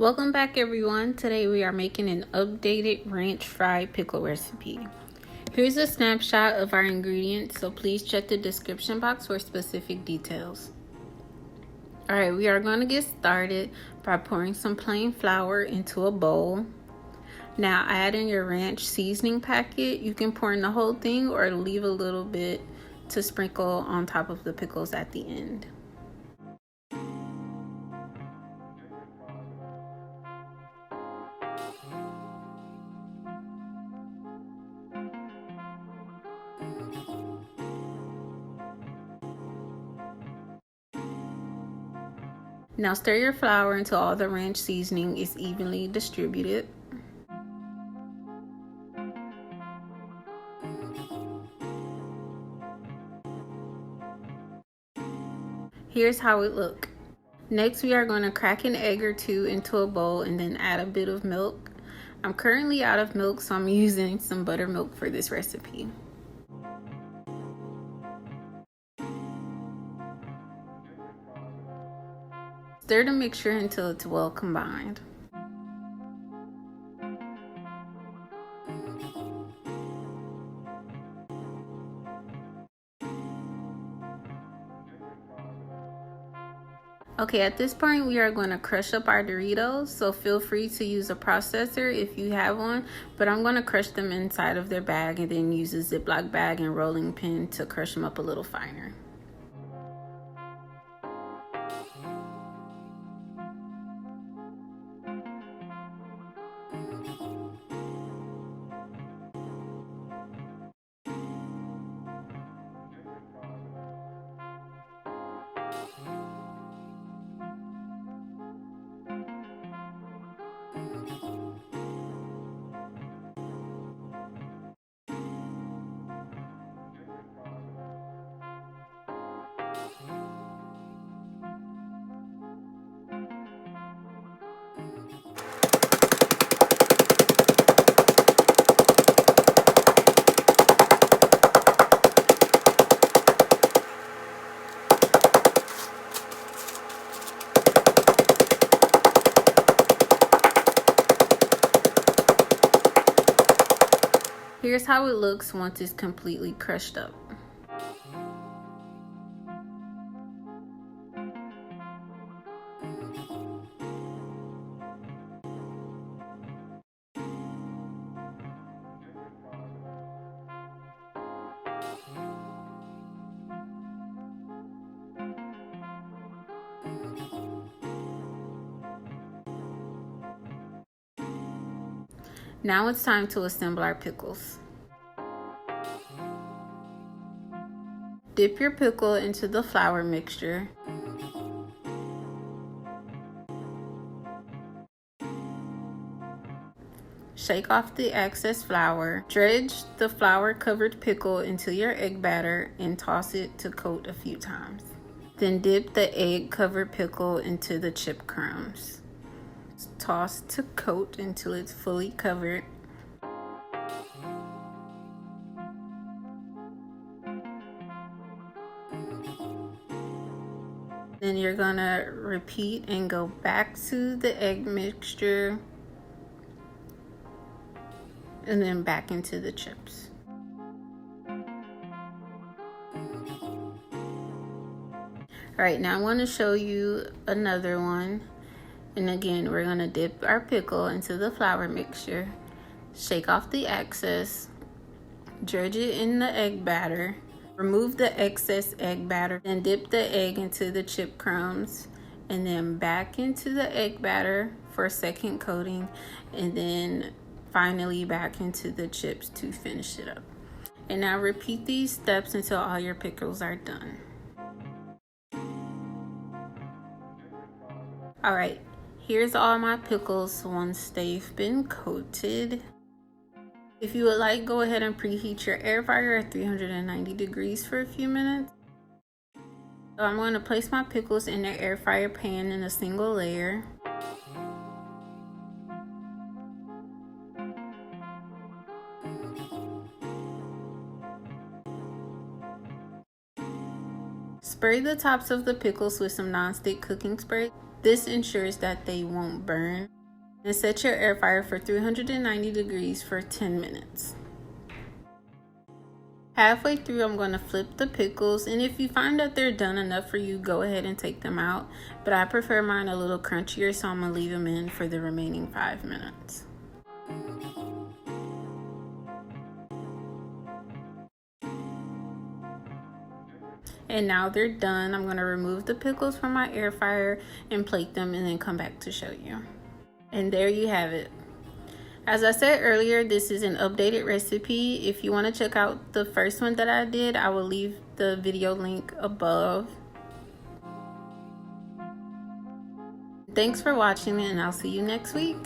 Welcome back everyone. Today we are making an updated ranch fried pickle recipe. Here's a snapshot of our ingredients, so please check the description box for specific details. Alright, we are going to get started by pouring some plain flour into a bowl. Now add in your ranch seasoning packet. You can pour in the whole thing or leave a little bit to sprinkle on top of the pickles at the end. Now stir your flour until all the ranch seasoning is evenly distributed. Here's how it looks. Next, we are going to crack an egg or two into a bowl and then add a bit of milk. I'm currently out of milk, so I'm using some buttermilk for this recipe. Stir the mixture until it's well combined. Okay, at this point we are going to crush up our Doritos, so feel free to use a processor if you have one, but I'm going to crush them inside of their bag and then use a Ziploc bag and rolling pin to crush them up a little finer. Here's how it looks once it's completely crushed up. Now it's time to assemble our pickles. Dip your pickle into the flour mixture. Shake off the excess flour. Dredge the flour covered pickle into your egg batter and toss it to coat a few times. Then dip the egg covered pickle into the chip crumbs. Toss to coat until it's fully covered. Then you're gonna repeat and go back to the egg mixture and then back into the chips. Alright, now I want to show you another one. And again, we're going to dip our pickle into the flour mixture, shake off the excess, dredge it in the egg batter, remove the excess egg batter, then dip the egg into the chip crumbs, and then back into the egg batter for a second coating, and then finally back into the chips to finish it up. And now repeat these steps until all your pickles are done. Alright. Here's all my pickles once they've been coated. If you would like, go ahead and preheat your air fryer at 390 degrees for a few minutes. So I'm going to place my pickles in the air fryer pan in a single layer. Spray the tops of the pickles with some nonstick cooking spray. This ensures that they won't burn. And set your air fryer for 390 degrees for 10 minutes. Halfway through, I'm going to flip the pickles, and if you find that they're done enough for you, go ahead and take them out. But I prefer mine a little crunchier, so I'm going to leave them in for the remaining 5 minutes. And now they're done. I'm going to remove the pickles from my air fryer and plate them, and then come back to show you. And there you have it. As I said earlier, this is an updated recipe. If you want to check out the first one that I did, I will leave the video link above. Thanks for watching, and I'll see you next week.